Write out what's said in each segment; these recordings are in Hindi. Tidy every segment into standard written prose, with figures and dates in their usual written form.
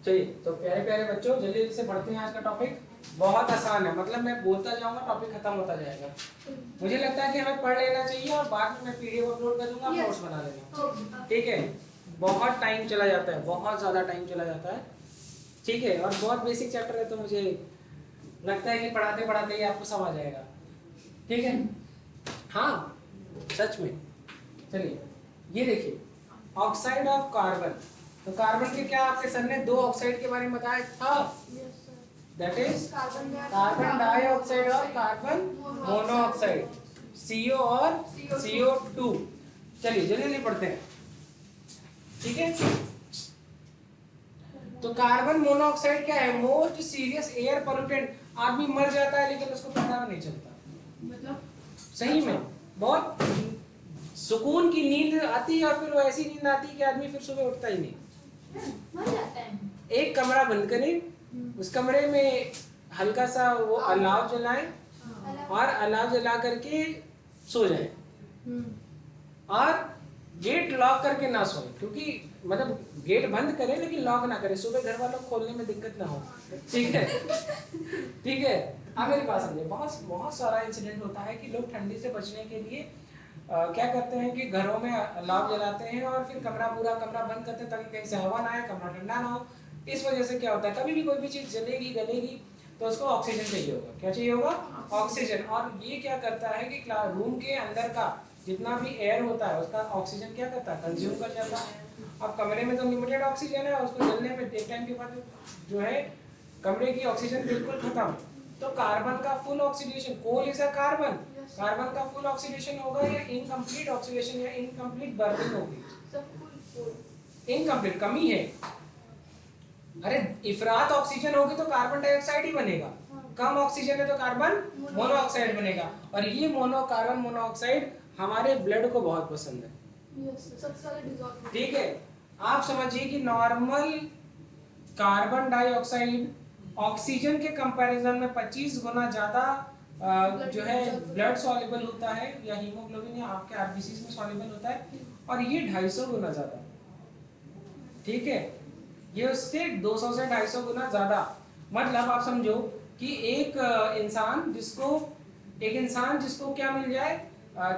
चलिए तो प्यारे प्यारे बच्चों जल्दी जल्दी से पढ़ते हैं। आज का टॉपिक बहुत आसान है, मतलब मैं बोलता जाऊंगा टॉपिक खत्म होता जाएगा। मुझे लगता है कि हमें पढ़ लेना चाहिए और बाद में मैं पीडीएफ अपलोड कर दूंगा, नोट्स बना लेना। ठीक है, बहुत टाइम चला जाता है, बहुत ज़्यादा टाइम चला जाता है। ठीक है, और बहुत बेसिक चैप्टर है तो मुझे लगता है कि पढ़ाते पढ़ाते ही आपको समझ आएगा। ठीक है, हाँ सच में। चलिए ये देखिए, ऑक्साइड ऑफ कार्बन। तो कार्बन के क्या आपके सर ने दो ऑक्साइड के बारे में बताया था, दैट इज कार्बन डाइऑक्साइड और कार्बन मोनोऑक्साइड, CO और CO2। चलिए जल्दी जल्दी पढ़ते हैं। ठीक है, तो कार्बन मोनोऑक्साइड क्या है? Most serious air pollutant. आदमी मर जाता है लेकिन उसको पता नहीं चलता, मतलब सही में बहुत सुकून की नींद आती है और फिर वो ऐसी नींद आती है कि आदमी फिर सुबह उठता ही नहीं, मर जाता है। एक कमरा बंद करें, उस कमरे में हल्का सा वो अलाव जलाएं और अलाव जला करके सो जाएं और गेट लॉक करके ना सोएं, क्योंकि मतलब गेट बंद करें लेकिन लॉक ना करें, सुबह घर वालों को खोलने में दिक्कत ना हो। ठीक है ठीक है, आप मेरी बात समझिए। बहुत बहुत सारा इंसिडेंट होता है कि लोग ठंडी से बचने के लिए क्या करते हैं कि घरों में अलाव जलाते हैं और फिर पूरा कमरा बंद करते हैं ताकि कहीं से हवा ना आए, कमरा ठंडा ना हो। इस वजह से क्या होता है, कभी भी कोई भी चीज़ जलेगी गलेगी तो उसको ऑक्सीजन चाहिए होगा। क्या चाहिए होगा? ऑक्सीजन। और ये क्या करता है कि रूम के अंदर का जितना भी एयर होता है उसका ऑक्सीजन क्या करता है? कंज्यूम कर जाता है। अब कमरे में तो लिमिटेड ऑक्सीजन है, उसको जलने में एक टाइम के बाद जो है कमरे की ऑक्सीजन बिल्कुल खत्म। तो कार्बन का full oxidation, coal is a carbon, carbon का फुल ऑक्सीडेशन होगा या इनकम्प्लीट ऑक्सीडेशन या इनकम्प्लीट बर्निंग होगी? इनकम्प्लीट, कमी है। अरे इफरात ऑक्सीजन होगी तो कार्बन डाइऑक्साइड ही बनेगा, कम ऑक्सीजन है तो कार्बन मोनोऑक्साइड बनेगा। और ये कार्बन मोनोऑक्साइड हमारे ब्लड को बहुत पसंद है। ठीक है, आप समझिए कि नॉर्मल कार्बन डाइऑक्साइड ऑक्सीजन के कंपैरिजन में 25 गुना ज्यादा जो है ब्लड सॉल्युबल होता है, या हीमोग्लोबिन या आपके आरबीसी में सॉल्युबल होता है, और ये 250 गुना ज्यादा। ठीक है, ये उससे 200 से 250 गुना ज्यादा। मतलब आप समझो कि एक इंसान जिसको क्या मिल जाए,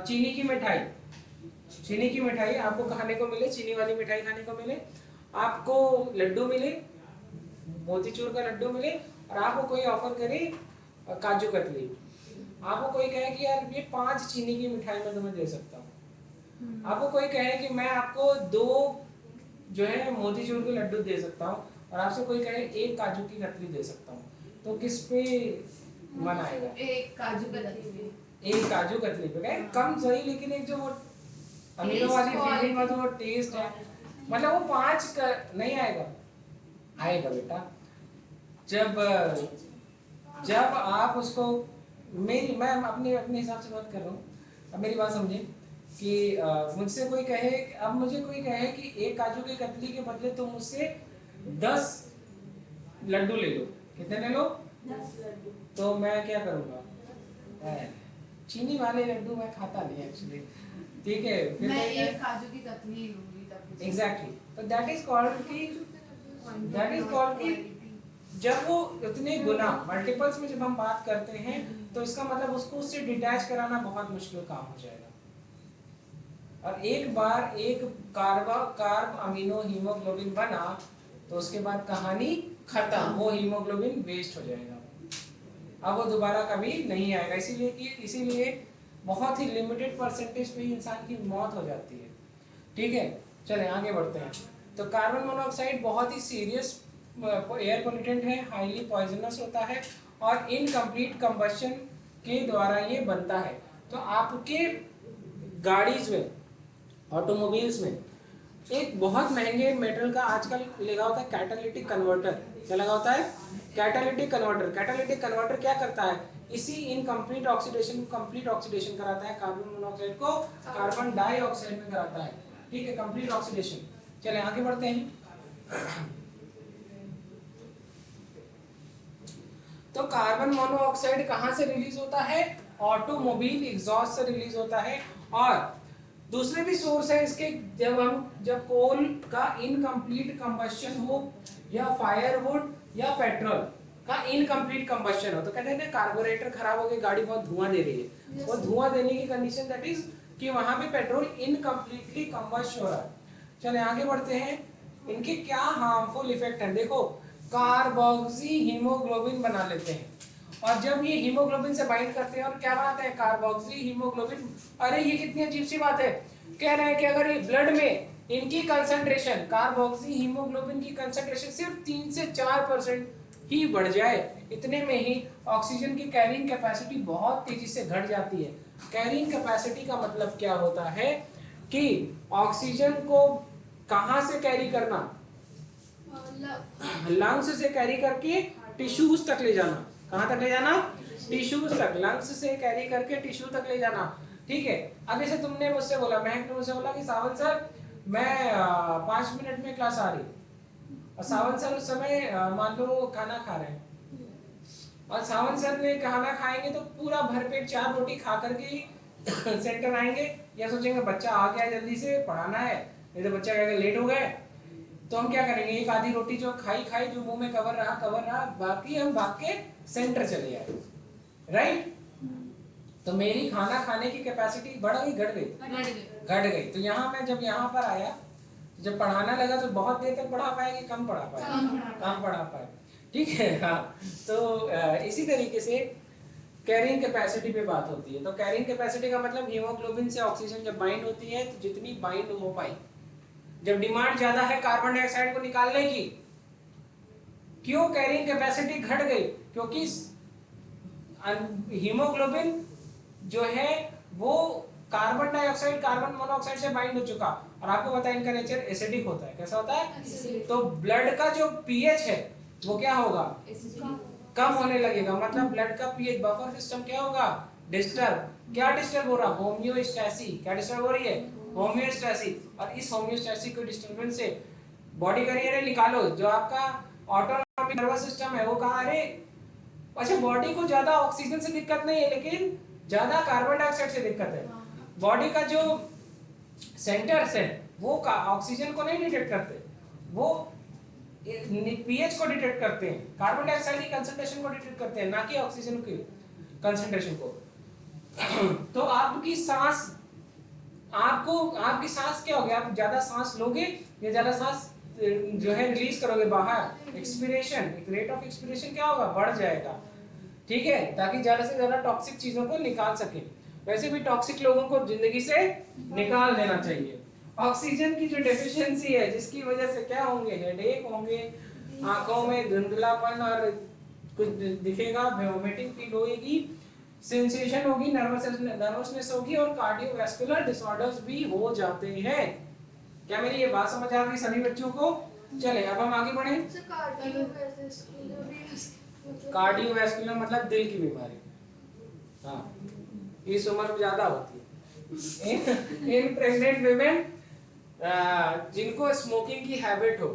चीनी की मिठाई आपको खाने को मिले, चीनी वाली मिठाई खाने को मिले, आपको लड्डू मिले, मोतीचूर का लड्डू मिले, और आपको कोई ऑफर करे काजू कतली, आपको कोई कहे कि यार ये 5 चीनी की मिठाई मैं तुम्हें दे सकता हूँ, आपको कोई कहे कि मैं आपको 2 जो है मोतीचूर के लड्डू दे सकता हूँ, और आपसे कोई कहे 1 काजू की कतली दे सकता हूँ, तो किस पे मन आएगा? एक काजू कतली पे कहे कम सही, लेकिन एक जो वो अमीनो वाली फीलिंग और वो टेस्ट है, मतलब वो 5 नहीं आएगा। आएगा बेटा, जब आप उसको, मैं अपने हिसाब से बात कर रहा हूँ, अब मेरी बात समझे कि मुझसे कोई कहे, अब मुझे कोई कहे कि 1 काजू की कतली के बदले तुम मुझसे 10 लड्डू ले लो, कितने ले लो? 10 लड्डू। तो मैं क्या करूँगा? चीनी वाले लड्डू मैं खाता नहीं एक्चुअली। ठीक है, फिर मैं 1 काजू की कतली लूंगी तब। एग्जैक्टली, तो दैट इज कॉल्ड कि जब वो इतने गुना मल्टीपल्स में जब हम बात करते हैं तो इसका मतलब उससे डिटैच कराना बहुत मुश्किल काम हो जाएगा। और एक बार एक कार्ब अमीनो हीमोग्लोबिन बना तो उसके बाद कहानी खत्म, वो हीमोग्लोबिन वेस्ट हो जाएगा, अब वो दोबारा कभी नहीं आएगा। इसीलिए बहुत ही लिमिटेड परसेंटेज पे ही इंसान की मौत हो जाती है। ठीक है, चले आगे बढ़ते हैं। तो कार्बन मोनोऑक्साइड बहुत ही सीरियस एयर पोल्यूटेंट है, हाईली पॉइजनस होता है और इनकम्प्लीट कंबशन के द्वारा ये बनता है। तो आपके गाड़ीज में, ऑटोमोबाइल्स में एक बहुत महंगे मेटल का आजकल लगा होता है कैटालिटिक कन्वर्टर। क्या लगा होता है? Catalytic converter. कैटालिटिक कन्वर्टर क्या करता है? इसी इनकम्प्लीट ऑक्सीडेशन को कंप्लीट ऑक्सीडेशन कराता है, कार्बन मोनोऑक्साइड को कार्बन डाइऑक्साइड में कराता है। ठीक है, कंप्लीट ऑक्सीडेशन। चले आगे बढ़ते हैं। तो कार्बन मोनोऑक्साइड कहां से रिलीज होता है? ऑटोमोबाइल एग्जॉस्ट से रिलीज होता है। और दूसरे भी सोर्स है इसके, जब कोल का इनकम्प्लीट कंबशन हो या फायरवुड या पेट्रोल का इनकम्प्लीट कंबशन हो, तो कहते हैं ना कार्बोरेटर खराब हो गई, गाड़ी बहुत धुआं दे रही है, वो धुआं देने की कंडीशन दैट इज कि वहां पे पेट्रोल इनकम्प्लीटली कंबस्ट हो रहा है। चले आगे बढ़ते हैं, इनके क्या हार्मफुल इफेक्ट हैं। देखो कार्बोक्सी हीमोग्लोबिन बना लेते हैं, और जब ये हीमोग्लोबिन से बाइंड करते हैं और क्या बनाते हैं, कार्बोक्सी हीमोग्लोबिन। अरे ये कितनी अजीब सी बात है, कह रहे हैं कि अगर ये ब्लड में इनकी कंसंट्रेशन, कार्बोक्सी हीमोग्लोबिन की कंसंट्रेशन सिर्फ 3 से 4% ही बढ़ जाए, इतने में ही ऑक्सीजन की कैरिंग कैपेसिटी बहुत तेजी से घट जाती है। कैरिंग कैपेसिटी का मतलब क्या होता है कि ऑक्सीजन को कहां से कैरी करना, लंग्स से कैरी करके टिश्यूज तक ले जाना। कहां तक ले जाना, टिश्यूज तक, लंग्स से कैरी करके टिश्यू तक ले जाना। ठीक है, अब जैसे तुमने मुझसे बोला, महक ने मुझसे बोला कि सावन सर मैं 5 मिनट में क्लास आ रही, और सावन सर उस समय मान लो खाना खा रहे हैं, और सावन सर ने खाना खाएंगे तो पूरा भरपेट 4 रोटी खा करके सेंटर आएंगे, या सोचेंगे बच्चा आ गया जल्दी से पढ़ाना है, नहीं तो बच्चा कहेगा लेट हो गए, तो हम क्या करेंगे, एक आधी रोटी जो खाई जो मुंह में कवर रहा, बाकी हम भाग के सेंटर चले आए, राइट। तो मेरी खाना खाने की कैपेसिटी बढ़ गई, घट गई। तो यहाँ मैं जब यहाँ पर आया, जब पढ़ाना लगा तो बहुत देर तक पढ़ा पाएंगे, कम पढ़ा पाए, ठीक है। हाँ, तो इसी तरीके से कैरिंग कैपेसिटी पे बात होती है। तो कैरिंग कैपेसिटी का मतलब हीमोग्लोबिन से ऑक्सीजन जब बाइंड होती है तो जितनी बाइंड हो पाई, जब डिमांड ज्यादा है कार्बन डाइऑक्साइड को निकालने की, क्यों कैरिंग कैपेसिटी घट गई, क्योंकि हीमोग्लोबिन जो है वो कार्बन डाइऑक्साइड, कार्बन मोनोऑक्साइड से बाइंड हो चुका, और आपको पता है इनका नेचर एसिडिक होता है। कैसा होता है, तो ब्लड का जो पीएच है वो क्या होगा, कम होने लगेगा, मतलब ब्लड का पीएच, बफर सिस्टम क्या होगा, डिस्टर्ब। क्या डिस्टर्ब हो रहा, होम्योस्टैसी। क्या डिस्टर्ब हो रही है, होम्योस्टैसी। और इस होम्योस्टैसी को डिस्टर्बेंस से बॉडी का रिएक्शन निकालो, जो आपका ऑटोनॉमिक नर्वस सिस्टम है वो कहां, अरे अच्छा बॉडी को ज्यादा ऑक्सीजन से दिक्कत नहीं है, लेकिन ज्यादा कार्बन डाइऑक्साइड से दिक्कत है। बॉडी का जो सेंटर्स है वो ऑक्सीजन को नहीं डिटेक्ट करते, वो पीएच को डिटेक्ट करते हैं, कार्बन डाइऑक्साइड की कंसंट्रेशन को डिटेक्ट करते हैं, ना कि ऑक्सीजन की कंसंट्रेशन को। तो आपकी सांस, आपकी सांस क्या होगी, आप ज्यादा सांस लोगे या ज्यादा सांस जो है रिलीज करोगे बाहर, एक्सपीरेशन, रेट ऑफ एक्सपीरेशन क्या होगा, बढ़ जाएगा, ठीक है, ताकि ज्यादा से ज्यादा टॉक्सिक चीजों को निकाल सके। वैसे भी टॉक्सिक लोगों को जिंदगी से निकाल देना चाहिए। ऑक्सीजन की जो डेफिशिएंसी है, जिसकी वजह से क्या होंगे, हेडेक होंगे, आंखों में धुंधलापन और कुछ दिखेगा, वोमिटिंग फील होगी, सेंसेशन होगी, नर्वसनेस होगी, और कार्डियोवैस्कुलर डिसऑर्डर्स भी हो जाते हैं। क्या मेरी ये बात समझ आ गई सभी बच्चों को? चले अब हम आगे बढ़े। कार्डियोवैस्कुलर मतलब दिल की बीमारी, हाँ, इस उम्र में ज्यादा होती है। इन प्रेग्नेंट विमेन जिनको स्मोकिंग की हैबिट हो,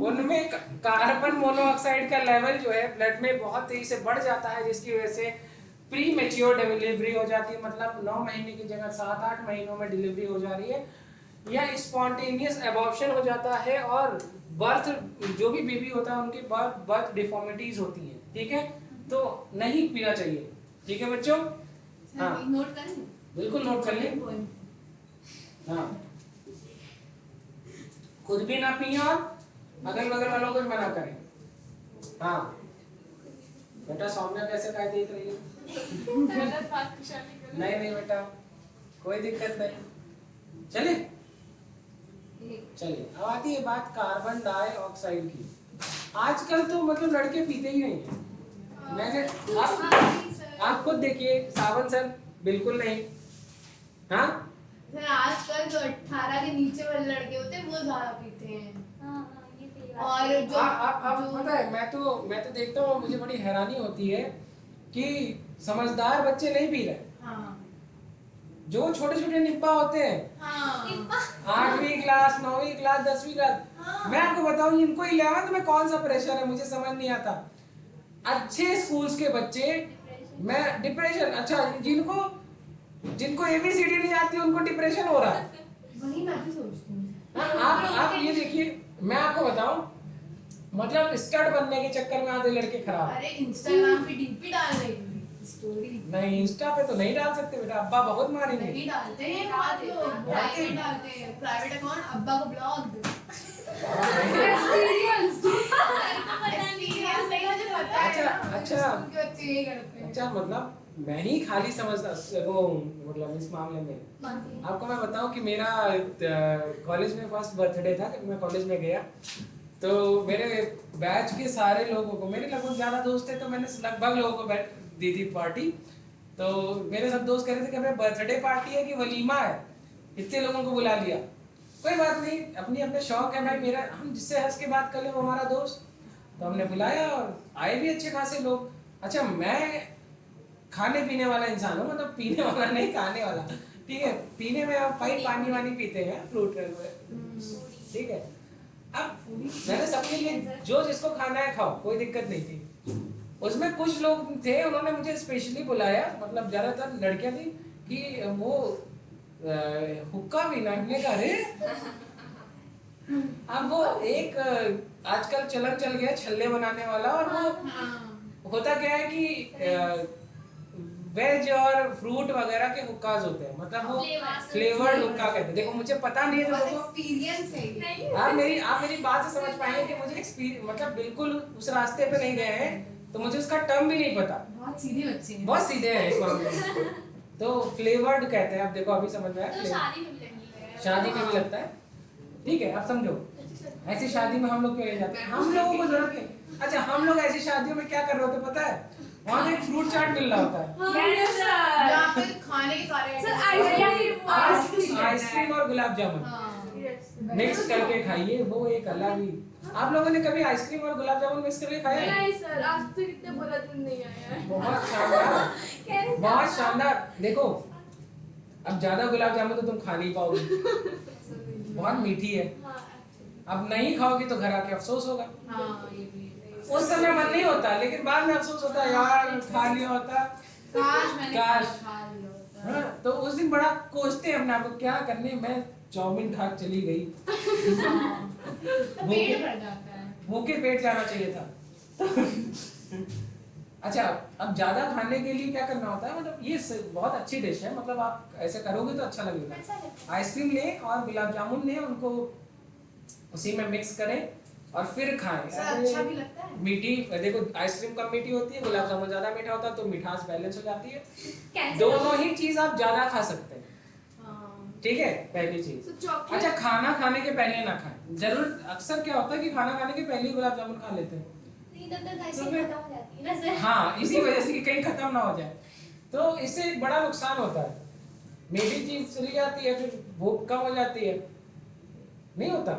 उनमें कार्बन मोनोऑक्साइड का लेवल जो है ब्लड में बहुत तेजी से बढ़ जाता है, जिसकी वजह से प्री मैच्योर डिलीवरी हो जाती है, मतलब 9 महीने की जगह 7-8 महीनों में डिलीवरी हो जा रही है, या स्पॉन्टेनियस एबॉर्प्शन हो जाता है, और बर्थ, जो भी बेबी होता है उनकी बर्थ डिफॉर्मिटीज होती है, ठीक है। तो नहीं पीना चाहिए, ठीक है बच्चों, हाँ नोट करें, बिल्कुल नोट कर लें, हाँ, खुद भी ना पिए और अगल बगल वालों को भी मना करें। हाँ बेटा, सौम्या कैसे काय देख रही है? नहीं बेटा, कोई दिक्कत नहीं, चले चलिए। अब आती है बात कार्बन डाइऑक्साइड की। आजकल तो मतलब लड़के पीते ही नहीं है। मैंने आप खुद देखिए, सावन सर बिल्कुल नहीं, हाँ सर आजकल जो 18 के नीचे वाले लड़के होते हैं वो ज्यादा पीते हैं। और जो आप पता है, मैं तो देखता हूँ, मुझे बड़ी हैरानी होती है कि समझदार बच्चे नहीं पी रहे, हाँ। जो छोटे छोटे निप्पा होते हैं, हाँ। 8वीं क्लास, 9वीं क्लास, 10वीं क्लास, हाँ। मैं आपको बताऊं इनको 11th में कौन सा प्रेशर है मुझे समझ नहीं आता। अच्छे स्कूल्स के बच्चे, मैं डिप्रेशन, अच्छा जिनको ABCD नहीं आती उनको डिप्रेशन हो रहा है। वही मैं भी सोचती हूँ। आप ये देखिए, मैं आपको बताऊं, मतलब स्टड बनने के चक्कर में आधे लड़के खराब। अरे इंस्टाग्राम पे डीपी डाल रही थी स्टोरी। नहीं इंस्टा पे तो नहीं डाल सकते बेटा, अब्बा बहुत मारेंगे। नहीं डालते हैं, प्राइवेट डालते हैं, प्राइवेट अकाउंट अब्बा को ब्लॉक। अच्छा मतलब मैं ही खाली समझता वो, मतलब इस मामले में आपको मैं बताऊं कि मेरा कॉलेज में फर्स्ट बर्थडे था जब मैं कॉलेज में गया, तो मेरे बैच के सारे लोगों को, मेरे लगभग ज़्यादा दोस्त थे तो मैंने लगभग लोगों को दी थी पार्टी। तो मेरे सब दोस्त कह रहे थे कि मेरा बर्थडे पार्टी है कि वलीमा है, इतने लोगों को बुला लिया। कोई बात नहीं, अपनी अपने शौक है भाई, मेरा हम जिससे हंस के बात कर ले वो हमारा दोस्त, तो हमने बुलाया और आए भी अच्छे खासे लोग। अच्छा मैं खाने पीने वाला इंसान हूँ, मतलब पीने वाला नहीं खाने वाला, ठीक है। पीने में आप भाई पानी वानी पीते हैं फ्रूट, ठीक है। अब मैंने सबके लिए जो जिसको खाना है खाओ, कोई दिक्कत नहीं थी। उसमें कुछ लोग थे उन्होंने मुझे स्पेशली बुलाया, मतलब ज्यादातर लड़कियां थी, कि वो हुक्का भी नागने का रे। अब वो एक आजकल चलन चल गया छल्ले बनाने वाला, और वो होता क्या है कि वेज और फ्रूट वगैरह के हुक्काज होते हैं, मतलब वो फ्लेवर्ड हुक्का कहते हैं। देखो मुझे पता नहीं है, तो एक्सपीरियंस है। आप मेरी बात से समझ पाएंगे कि मुझे एक्सपीरियंस, मतलब बिल्कुल उस रास्ते पे नहीं गए हैं तो मुझे उसका टर्म भी नहीं पता। बहुत सीधे बच्चे हैं, बहुत सीधे हैं इस मामले में। तो फ्लेवर्ड कहते हैं, आप देखो अभी समझ में आया। तो शादी में भी लगता है, ठीक है। आप समझो ऐसी शादी में हम लोग क्यों ले जाते हैं, हम लोगों को जरूरत नहीं। अच्छा हम लोग ऐसी शादियों में क्या कर रहे होते पता है, वहाँ एक फ्रूट चाट मिल रहा होता है, या फिर खाने के सारे आइसक्रीम और गुलाब जामुन मिक्स करके खाइए, वो एक अलग ही। आप लोगों ने कभी आइसक्रीम और गुलाब जामुन मिक्स करके खाया? नहीं सर, आज तक इतने बुरा दिन नहीं आया है। बहुत शानदार, बहुत शानदार। देखो अब ज्यादा गुलाब जामुन तो तुम खा नहीं पाओगे, बहुत मीठी है। अब नहीं खाओगी तो घर आके अफसोस होगा। उस समय मन नहीं होता, लेकिन बाद में अफसोस होता है, यार खा लिया होता, काश। हाँ, तो उस दिन बड़ा कोसते अपने आप को, क्या करने, मैं चाउमीन खा चली गई। भूखे पेट जाना चाहिए था। अच्छा अब ज्यादा खाने के लिए क्या करना होता है, मतलब ये बहुत अच्छी डिश है, मतलब आप ऐसे करोगे तो अच्छा लगेगा। आइसक्रीम लें और गुलाब जामुन लें, उनको उसी में मिक्स करें और फिर खाएं। अच्छा भी लगता है। मीठी, देखो आइसक्रीम कम मीठी होती है, गुलाब जामुन ज्यादा मीठा होता है, तो मिठास बैलेंस हो जाती है। दोनों ही चीज आप ज्यादा खा सकते हैं, ठीक है। पहली चीज, अच्छा खाना खाने के पहले ना खाएं। जरूर अक्सर क्या होता है कि खाना खाने के पहले ही गुलाब जामुन खा लेते हैं, हाँ इसी वजह से कि कहीं खत्म ना हो जाए, तो इससे एक बड़ा नुकसान होता है। मीठी चीज चली जाती है, फिर भूख कम हो जाती है, नहीं होता,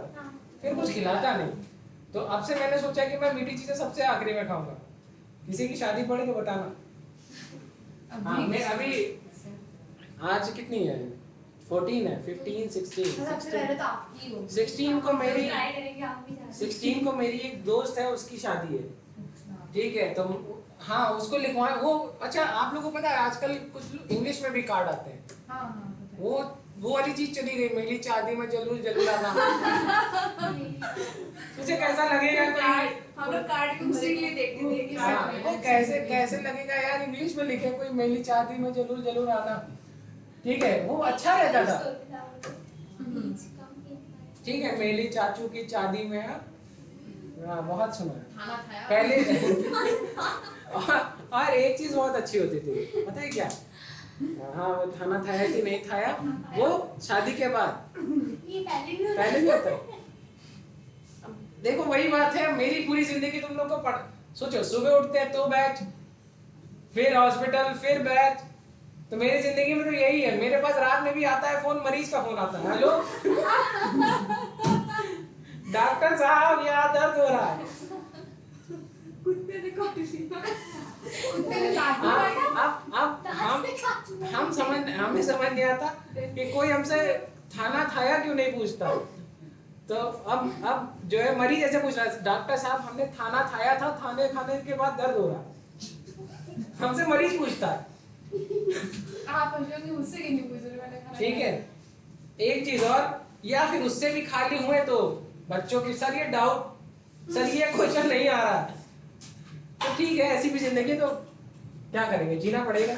फिर कुछ खिलाता नहीं। तो अब से मैंने सोचा कि मैं मीठी चीजें सबसे आखिरी में खाऊंगा। किसी की शादी पड़े तो बताना। हाँ मैं अभी आज कितनी है, 14 है, 15, 16 को मेरी एक दोस्त है, उसकी शादी है, ठीक है। तो हाँ उसको लिखवाए वो। अच्छा आप लोगों को पता है आजकल कुछ इंग्लिश में भी कार्ड आते हैं, वो वाली चीज चली गई, मेरी शादी में जरूर जरूर आना। तुझे कैसा लगेगा, हम लोग कार्ड को उसी के लिए देखते थे कि वो कैसे लगेगा यार, इंग्लिश में लिखे कोई मेरी शादी में जरूर जरूर आना, ठीक है। वो अच्छा रहता था, ठीक है। मेरी चाचू की शादी में, हाँ बहुत सुना है पहले। और एक चीज बहुत अच्छी होती थी, पता है क्या, हाँ वो खाना खाया कि नहीं खाया, वो शादी के बाद, पहले भी होता है। देखो वही बात है, मेरी पूरी जिंदगी तुम लोग को सोचो, सुबह उठते हैं तो बैच, फिर हॉस्पिटल, फिर बैच, तो मेरी जिंदगी में तो यही है। मेरे पास रात में भी आता है फोन, मरीज का फोन आता है, हेलो डॉक्टर साहब यहाँ दर्द हो रहा है। हमें समझ नहीं आता कि कोई हमसे खाना खाया क्यों नहीं पूछता। तो अब जो है मरीज ऐसे पूछ रहा है, डॉक्टर साहब हमने खाना खाया था, खाने के बाद दर्द हो रहा। हमसे मरीज पूछता है, ठीक है। एक चीज और, या फिर उससे भी खाली हुए तो बच्चों की, सर ये डाउट सर ये क्वेश्चन नहीं आ रहा, तो ठीक है, ऐसी भी जिंदगी, तो क्या करेंगे, जीना पड़ेगा।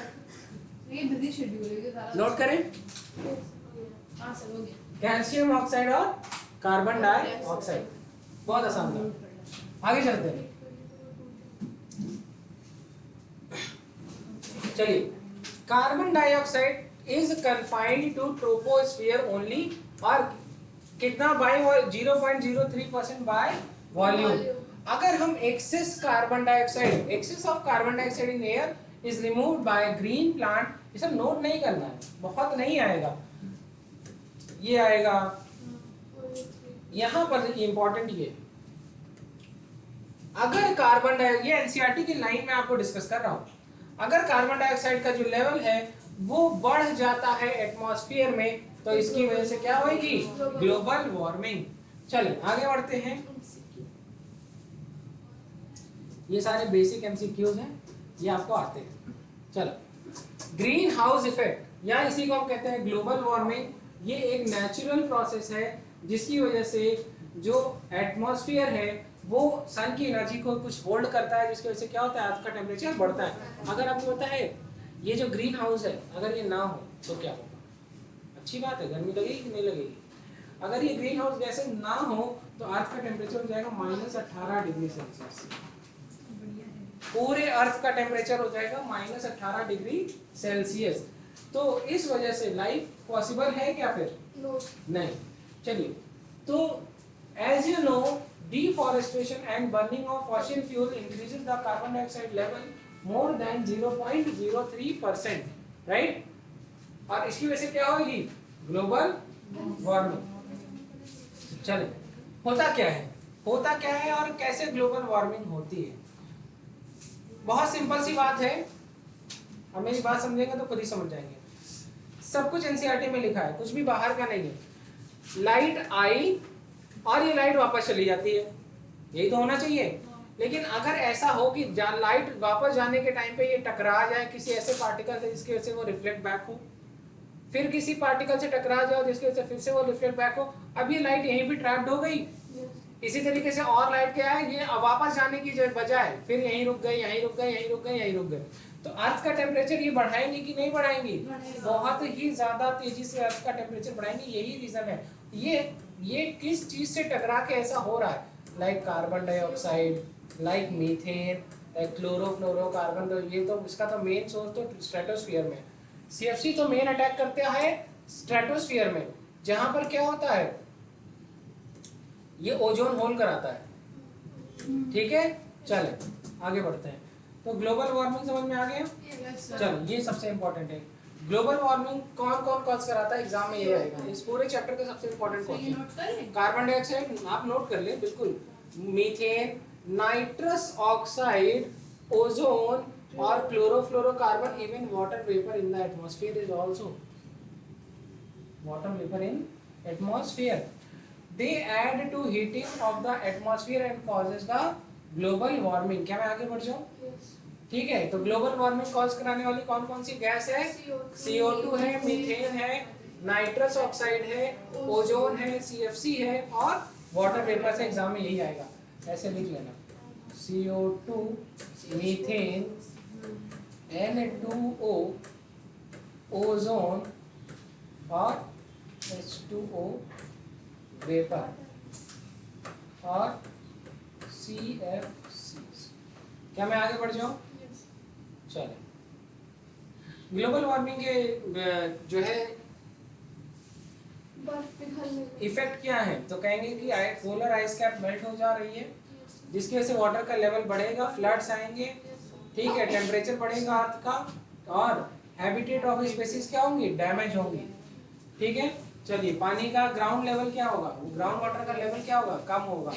ये बिजी शेड्यूल है, ये सारा नोट करें, हां सर हो गया। कैल्शियम ऑक्साइड और कार्बन डाइऑक्साइड, बहुत आसान था। आगे चलते हैं, चलिए। Carbon dioxide is confined to troposphere only, और कितना बाय 0.03% बाय वॉल्यूम। अगर हम excess carbon dioxide, excess of carbon dioxide in air is removed by green plant, ये सब नोट नहीं करना है, बहुत नहीं आएगा, ये आएगा यहां पर। देखिए इंपॉर्टेंट ये, अगर कार्बन डाइऑक्साइड, ये एनसीईआरटी की लाइन में आपको डिस्कस कर रहा हूं, अगर कार्बन डाइऑक्साइड का जो लेवल है वो बढ़ जाता है एटमॉस्फेयर में, तो इसकी वजह से क्या होगी, ग्लोबल वार्मिंग। चलिए आगे बढ़ते हैं, ये सारे बेसिक एमसीक्यूज हैं, ये आपको आते हैं। चलो, ग्रीन हाउस इफेक्ट या इसी को हम कहते हैं ग्लोबल वार्मिंग, ये एक नेचुरल प्रोसेस है जिसकी वजह से जो एटमॉस्फेयर है वो सन की एनर्जी को कुछ होल्ड करता है, जिसकी वजह से क्या होता है, अर्थ का टेम्परेचर बढ़ता है। अगर आपको पता है ये जो ग्रीन हाउस है, अगर ये ना हो तो क्या होगा, अच्छी बात है, गर्मी लगेगी कि नहीं लगेगी। अगर ये ग्रीन हाउस गैसें ना हो तो अर्थ का टेम्परेचर हो जाएगा -18 डिग्री सेल्सियस, पूरे अर्थ का टेम्परेचर हो जाएगा -18 डिग्री सेल्सियस। तो इस वजह से लाइफ पॉसिबल है क्या फिर? नहीं। चलिए, तो as you know, deforestation and burning of fossil fuel increases the carbon dioxide level more than 0.03%, right? और इसकी वजह से क्या होगी, ग्लोबल वार्मिंग। चलिए, होता क्या है और कैसे ग्लोबल वार्मिंग होती है? बहुत सिंपल सी बात है, हम मेरी बात समझेंगे तो खुद ही समझ जाएंगे। सब कुछ एनसीईआरटी में लिखा है, कुछ भी बाहर का नहीं है। लाइट आई और ये लाइट वापस चली जाती है, यही तो होना चाहिए। लेकिन अगर ऐसा हो कि लाइट वापस जाने के टाइम पे ये टकरा जाए किसी ऐसे पार्टिकल से जिसकी वजह से वो रिफ्लेक्ट बैक हो, फिर किसी पार्टिकल से टकरा जाओ जिसकी वजह से फिर से वो रिफ्लेक्ट बैक हो, अब ये लाइट यहीं भी ट्रैप्ड हो गई। इसी तरीके से और लाइट क्या है, ये वापस जाने की बजाय फिर यहीं रुक गई, यहीं रुक गई, यहीं रुक गई, यहीं रुक गई। तो अर्थ का टेम्परेचर ये बढ़ाएंगे कि नहीं बढ़ाएंगे? बहुत ही ज्यादा तेजी से अर्थ का टेम्परेचर बढ़ाएंगे। यही रीजन है। ये किस चीज से टकरा के ऐसा हो रहा है? Like carbon dioxide, like methane, like chlorofluorocarbon. तो ये तो इसका तो मेन सोर्स तो स्ट्रेटोस्फीयर में, सीएफसी तो मेन अटैक करते हैं स्ट्रेटोस्फीयर में, जहां पर क्या होता है, ये ओजोन होल कराता है। ठीक है, चले आगे बढ़ते हैं। तो ग्लोबल वार्मिंग समझ में आ गया? चलो, ये सबसे इंपॉर्टेंट है। ग्लोबल वार्मिंग कौन कॉज कराता है? एग्जाम में ये आएगा। इस पूरे चैप्टर का सबसे इंपॉर्टेंट क्वेश्चन। कार्बन डाइऑक्साइड आप नोट कर ले, बिल्कुल। मीथेन, नाइट्रस ऑक्साइड, ओजोन और chlorofluorocarbon, even water vapour in the atmosphere is also water vapour in atmosphere. They add to heating of the atmosphere and causes the global warming। क्या मैं आगे बढ़ जाऊं? ठीक है, तो ग्लोबल वार्मिंग कॉज कराने वाली कौन कौन सी गैस है? CO2 है, मीथेन है, नाइट्रस ऑक्साइड है, ओजोन है, CFC है और वाटर वेपर से एग्जाम में यही आएगा। ऐसे लिख लेना, CO2, मीथेन, N2O, ओजोन और H2O वेपर और CFC। क्या मैं आगे बढ़ जाऊं? चले, ग्लोबल वार्मिंग के जो है इफेक्ट क्या है? तो कहेंगे कि पोलर आइस कैप मेल्ट हो जा रही है, जिसकी वजह से वाटर का लेवल बढ़ेगा, फ्लड्स आएंगे, ठीक है, टेम्परेचर बढ़ेगा अर्थ का, और हैबिटेट ऑफ स्पीशीज क्या होंगी? डैमेज होंगी। ठीक है, चलिए, पानी का ग्राउंड लेवल क्या होगा? ग्राउंड वाटर का लेवल क्या होगा? कम होगा।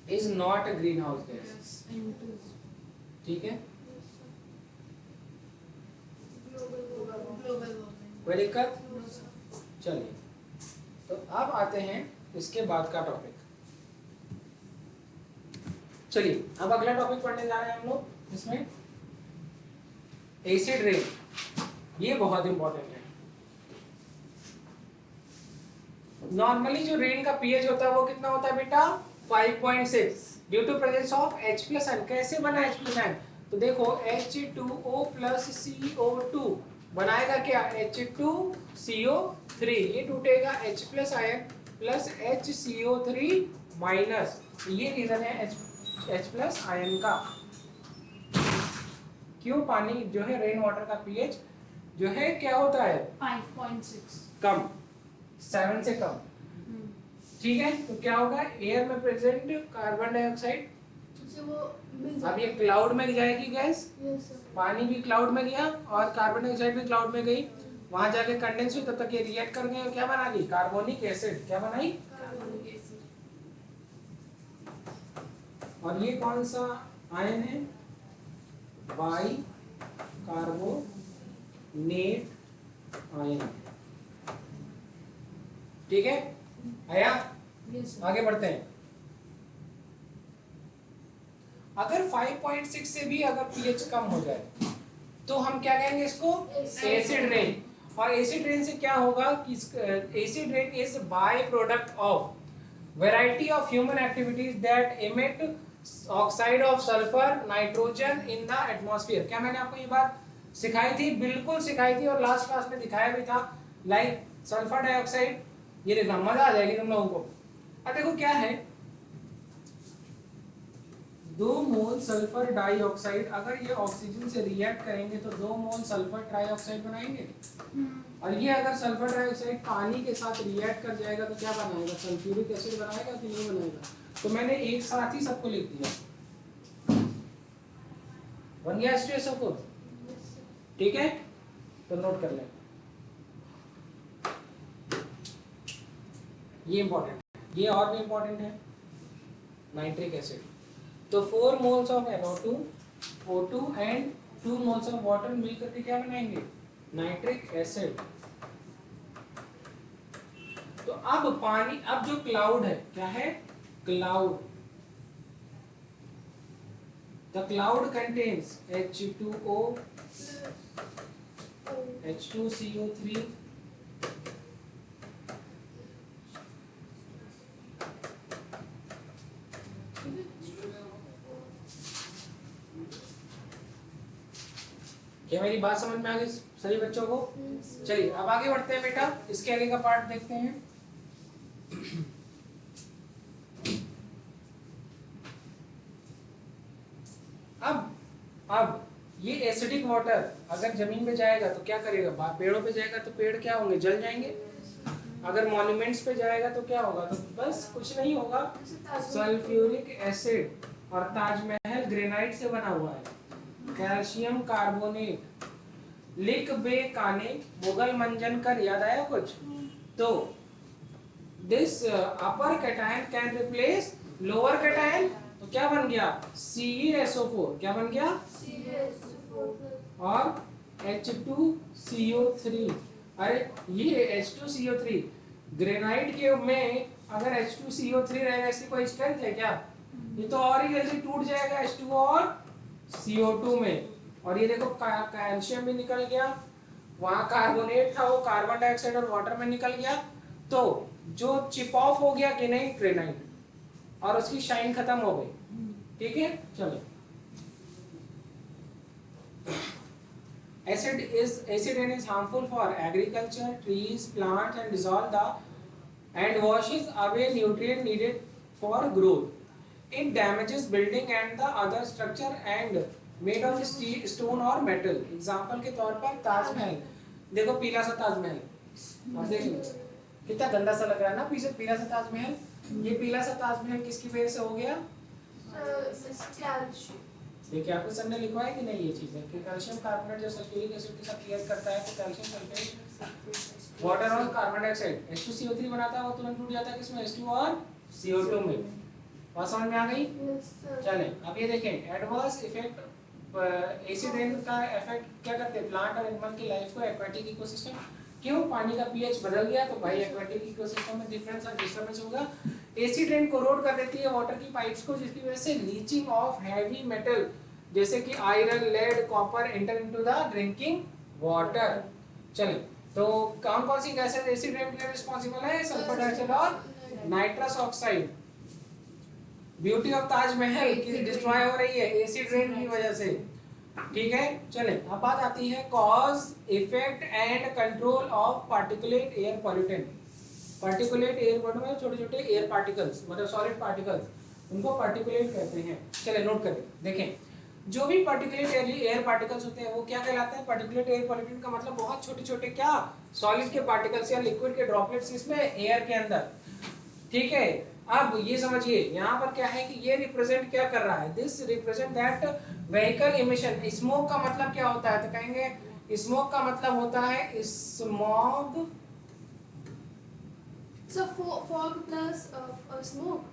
Is not a green house gas. ठीक है, कोई दिक्कत? चलिए, तो अब आते हैं इसके बाद का टॉपिक। चलिए, अब अगला टॉपिक पढ़ने जा रहे हैं हम लोग, इसमें एसिड रेन। ये बहुत इंपॉर्टेंट है। नॉर्मली जो रेन का पीएच होता है वो कितना होता है बेटा? 5.6 due to presence of H plus ion. कैसे बना H प्लस आयन? तो देखो H2O प्लस CO2 बनाएगा क्या, H2CO3, ये टूटेगा H plus ion plus HCO3 minus, ये रीजन है H प्लस आयन का। क्यों? पानी जो है रेन वाटर का पीएच जो है क्या होता है 5.6 कम, 7 से कम। ठीक है, तो क्या होगा, एयर में प्रेजेंट कार्बन डाइऑक्साइड, अब ये क्लाउड में जाएगी गैस, पानी भी क्लाउड में गया और कार्बन डाइऑक्साइड भी क्लाउड में गई, वहां जाके कंडेंस हुई, तब तक ये रिएक्ट कर गए और क्या बना ली, कार्बोनिक एसिड। क्या बनाई? Carbonic acid. और ये कौन सा आयन है, बाई कार्बोनेट आयन। ठीक है, आया? आगे बढ़ते हैं। अगर 5.6 से भी अगर पीएच कम हो जाए तो हम क्या कहेंगे इसको, एसिड रेन। और एसिड रेन से क्या होगा कि acid rain is by product of variety of human activities that emit oxide of sulphur nitrogen in the atmosphere. क्या मैंने आपको ये बात सिखाई थी? बिल्कुल सिखाई थी और लास्ट क्लास में दिखाया भी था। लाइक सल्फर डाइऑक्साइड, ये देखना मजा आ जाएगी तुम लोगों को। अब देखो क्या है, 2 मोल सल्फर डाइऑक्साइड अगर ये ऑक्सीजन से रिएक्ट करेंगे तो 2 मोल सल्फर ट्राइऑक्साइड बनाएंगे। और ये अगर सल्फर डाइऑक्साइड पानी के साथ रिएक्ट कर जाएगा तो क्या बनाएगा, सल्फ्यूरिक एसिड बनाएगा कि नहीं बनाएगा? तो मैंने एक साथ ही सबको लिख दिया, बन गया H2SO4। ठीक है, तो नोट कर लें, ये इंपॉर्टेंट है। ये और भी इंपॉर्टेंट है, नाइट्रिक एसिड। तो 4 moles of NO2 O2 and 2 moles of water मिलकर के क्या बनाएंगे, नाइट्रिक एसिड। तो अब पानी, अब जो क्लाउड है क्या है, cloud, the cloud contains H2O H2CO3 क्या मेरी बात समझ में आ गई सभी बच्चों को? चलिए अब आगे बढ़ते हैं बेटा, इसके आगे का पार्ट देखते हैं। अब ये एसिडिक वाटर अगर जमीन पे जाएगा तो क्या करेगा, पेड़ों पे जाएगा तो पेड़ क्या होंगे, जल जाएंगे। अगर मॉन्यूमेंट्स पे जाएगा तो क्या होगा, तो बस कुछ नहीं होगा, सल्फ्यूरिक एसिड। और ताजमहल ग्रेनाइट से बना हुआ है, कैल्शियम कार्बोनेट, लिख बे काने, मुगल मंजन कर, याद आया कुछ? तो this upper cation can replace lower cation, तो क्या बन गया, CaSO4। क्या बन गया, और H2CO3। अरे ये H2CO3 ग्रेनाइट के में अगर H2CO3 रहेगा, इसकी कोई स्ट्रेंथ है क्या? ये तो और ही जल्दी टूट जाएगा H2 और CO2 में। और ये देखो कैल्शियम भी निकल गया, वहां कार्बोनेट था वो कार्बन डाइऑक्साइड और वाटर में निकल गया, तो जो चिप ऑफ हो गया कि नहीं ग्रेनाइट, और उसकी शाइन खत्म हो गई। ठीक है, चलो। Acid rain is harmful for agriculture, trees, plants, and dissolve the and washes away nutrient needed for growth. It damages building and the other structure and made of steel, stone or metal. Example के तौर पर ताजमहल, देखो पीला सा ताजमहल, अब देखिए कितना गंदा सा लग रहा है ना पीछे पीला सा ताजमहल। ये पीला सा ताजमहल किसकी वजह से हो गया, देखिए आपको सर ने लिखवाया कि नहीं, ये चीज है कि कैल्शियम कार्बोनेट जब सल्फ्यूरिक एसिड के साथ रिएक्ट करता है तो कैल्शियम सल्फेट वाटर और कार्बन डाइऑक्साइड H2CO3 बनाता है, वो तुरंत टूट जाता है किसमें, H2 और CO2 में। बात समझ में आ गई? चलें अब ये देखें, एडवर्स इफेक्ट एसिड रेन का इफेक्ट क्या करते हैं, प्लांट और एनिमल की लाइफ को, एक्वेटिक इकोसिस्टम। क्यों, पानी का पीएच बदल गया तो भाई एक्वेटिक इकोसिस्टम में डिफरेंस और डिस्टर्बेंस होगा। एसिड रेन कोरोड कर देती है वाटर की पाइप्स को, जिसकी वजह से लीचिंग ऑफ हैवी मेटल जैसे कि iron, lead, copper enter into the drinking water. चलिए, तो कौन कौन सी गैसेस एसिड रेन के लिए रिस्पांसिबल है, सल्फर डाइऑक्साइड और nitrous oxide. Beauty of Taj Mahal की डिस्ट्रॉय हो रही है एसिड रेन की वजह से। ठीक है, चले अब बात आती है cause, effect and control of particulate air pollutant. Particulate air pollutant मतलब छोटे छोटे एयर पार्टिकल्स, मतलब सॉलिड पार्टिकल्स, उनको पार्टिकुलेट कहते हैं। चले नोट करें, देखें जो भी पार्टिकुलेट एयर पार्टिकल्स होते हैं वो क्या कहलाते हैं? पार्टिकुलेट एयर पॉल्यूटेंट का मतलब बहुत छोटे छोटे क्या सॉलिड के पार्टिकल्स या लिक्विड के ड्रॉपलेट्स इसमें एयर के अंदर। ठीक है, अब ये समझिए यहाँ पर क्या है कि ये रिप्रेजेंट क्या कर रहा है? This represent that vehicle emission. Smoke का मतलब क्या होता है? तो कहेंगे स्मोक का मतलब होता है smog. So fog plus smoke.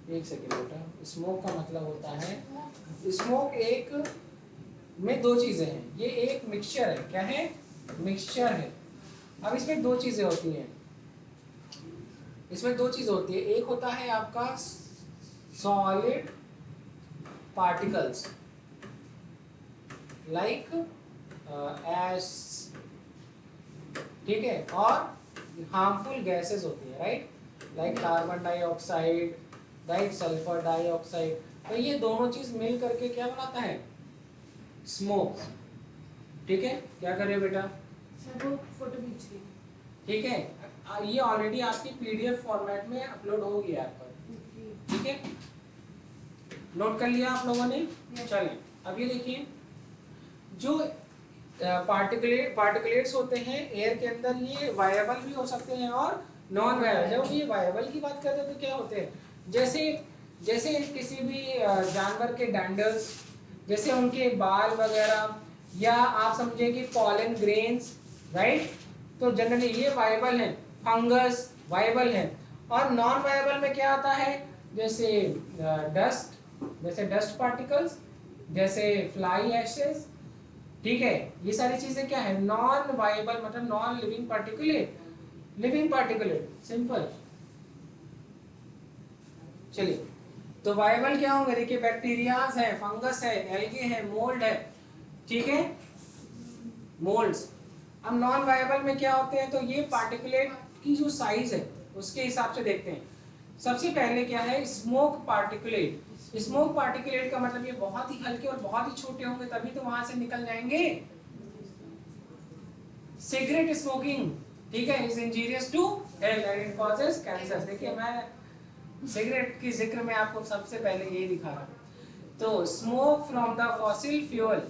एक सेकेंड बेटा, स्मोक का मतलब होता है, स्मोक एक में दो चीजें हैं, ये एक मिक्सचर है। क्या है? मिक्सचर है। अब इसमें दो चीजें होती हैं, इसमें दो चीजें होती है, एक होता है आपका सॉलिड पार्टिकल्स लाइक एश, ठीक है, और हार्मफुल गैसेस होती है, right, like carbon dioxide, right, sulphur dioxide. तो ये दोनों चीज मिल करके क्या बनाता है? स्मोक। ठीक है, क्या कर रहे हो बेटा? सर वो फोटो खींच रही है। ठीक है, ये ऑलरेडी आपकी पीडीएफ फॉर्मेट में अपलोड हो गया ऐप पर। ठीक है, नोट कर लिया आप लोगों ने? चलें अब ये देखिए, जो पार्टिकुलेट्स होते हैं एयर के अंदर, ये वायबल भी हो सकते हैं और नॉन वायबल। जब ये वायबल की बात करते हैं तो क्या होते हैं? जैसे जैसे किसी भी जानवर के डैंडल्स, जैसे उनके बाल वगैरह, या आप समझे कि पॉलन ग्रेन्स, राइट, तो जनरली ये वायबल है। फंगस वायबल है। और नॉन वायबल में क्या आता है? जैसे डस्ट, जैसे डस्ट पार्टिकल्स, जैसे फ्लाई एशेस। ठीक है, ये सारी चीजें क्या है? नॉन वायबल, मतलब non living particulate. Living particulate simple. चलिए, तो वायबल क्या होंगे? देखिए बैक्टीरियाज है, फंगस है, एल्गे है, मोल्ड है। ठीक है, मोल्ड्स। अब नॉन वायबल में क्या होते हैं? तो ये पार्टिकुलेट की जो साइज है उसके हिसाब से देखते हैं। सबसे पहले क्या है? Smoke particulate. स्मोक पार्टिकुलेट का मतलब ये बहुत ही हल्के और बहुत ही छोटे होंगे, तभी तो वहां से निकल जाएंगे। सिगरेट स्मोकिंग, ठीक है, is injurious to health and it causes cancer. देखिए मैं सिगरेट की जिक्र में आपको सबसे पहले ये दिखा रहा हूं। तो smoke from the fossil fuel,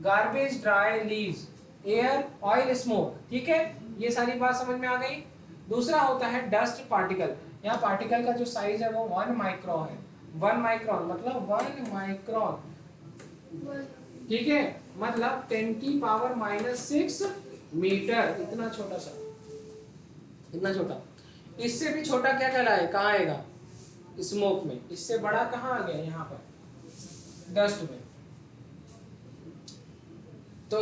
garbage, dry leaves, air, oil smoke. ठीक है, ये सारी बात समझ में आ गई। दूसरा होता है डस्ट पार्टिकल। यहाँ पार्टिकल का जो साइज है वो 1 माइक्रोन है। 1 माइक्रोन मतलब 1 माइक्रोन, ठीक है, मतलब 10 की पावर -6 मीटर। इतना छोटा सा, इतना छोटा। इससे भी छोटा क्या कहलाए? कहाँ आएगा? स्मोक में। इससे बड़ा कहाँ आ गया? यहाँ पर डस्ट में। तो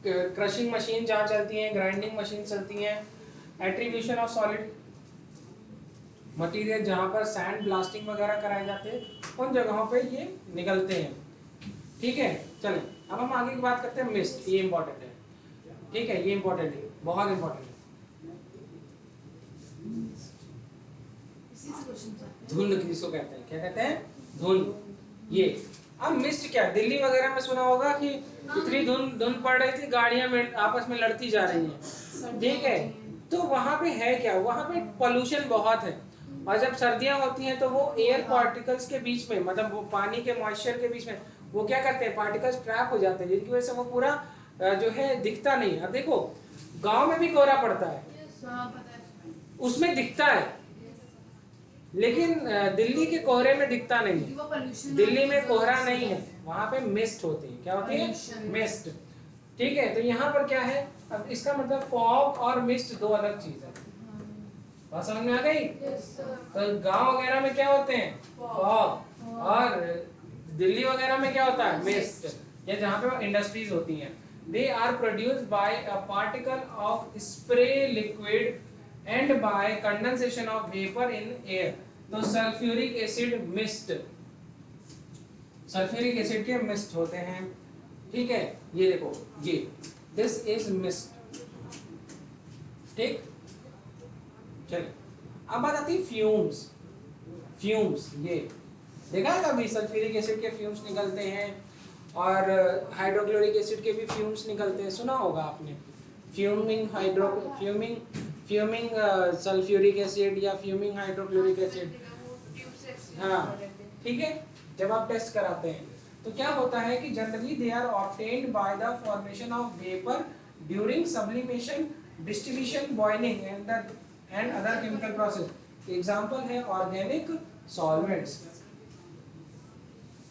क्रशिंग मशीन जहाँ चलती हैं, ग्राइंडिंग मशीन चलती हैं, एट्रीब्यूशन ऑफ सॉलिड मटेरियल जहाँ पर सैंड ब्लास्टिंग वगैरह कराए जाते हैं, उन जगहों पे ये निकलते हैं। ठीक है, चलें अब हम आगे की बात करते हैं। मिस्ट, ये इंपॉर्टेंट है। ठीक है, ये इंपॉर्टेंट है, बहुत इंपॉर्टेंट है। इसी से क्वेश्चन था। धुंध किसको कहते हैं? क्या कहते हैं? धुंध। ये अब मिस्ट क्या, दिल्ली वगैरह में सुना होगा कि इतनी धुंध पड़ रही थी, गाड़ियां में आपस में लड़ती जा रही हैं। ठीक है, तो वहां पे है क्या? वहां पे पोल्यूशन बहुत है। और जब सर्दियां होती हैं तो वो एयर पार्टिकल्स के बीच में, मतलब वो पानी के मॉइस्चर के बीच में, वो क्या करते हैं? पार्टिकल्स ट्रैप हो जाते हैं, जिनकी वजह से वो पूरा जो है दिखता नहीं। अब देखो गांव में भी कोहरा पड़ता है, उसमें दिखता है, लेकिन दिल्ली के कोहरे में दिखता नहीं है। दिल्ली में कोहरा नहीं है, वहां पे मिस्ट होती है। क्या होती है? मिस्ट। ठीक है, तो यहाँ पर क्या है? अब इसका मतलब फॉग और मिस्ट दो अलग चीज है। बात समझ में आ गई? तो गांव वगैरह में क्या होते हैं? फॉग। और दिल्ली वगैरह में क्या होता है? मिस्ट। या जहाँ पे इंडस्ट्रीज होती हैं, they are produced by a particle of spray liquid and by condensation of vapor in air। तो sulphuric acid mist, sulphuric acid के मिस्ट होते हैं। ठीक है, ये देखो, ये दिस इज मिस्ट। ठीक, चलिए अब बात आती है फ्यूम्स। फ्यूम्स, ये देखा है कभी सल्फ्यूरिक एसिड के फ्यूम्स निकलते हैं और हाइड्रोक्लोरिक एसिड के भी फ्यूम्स निकलते हैं, सुना होगा आपने। फ्यूमिंग सल्फ्यूरिक एसिड या फ्यूमिंग हाइड्रोक्लोरिक एसिड। हाँ ठीक है, जब आप टेस्ट कराते हैं तो क्या होता है कि generally they are obtained by the formation of vapour during sublimation, distillation, boiling and other chemical process. Example है organic solvents.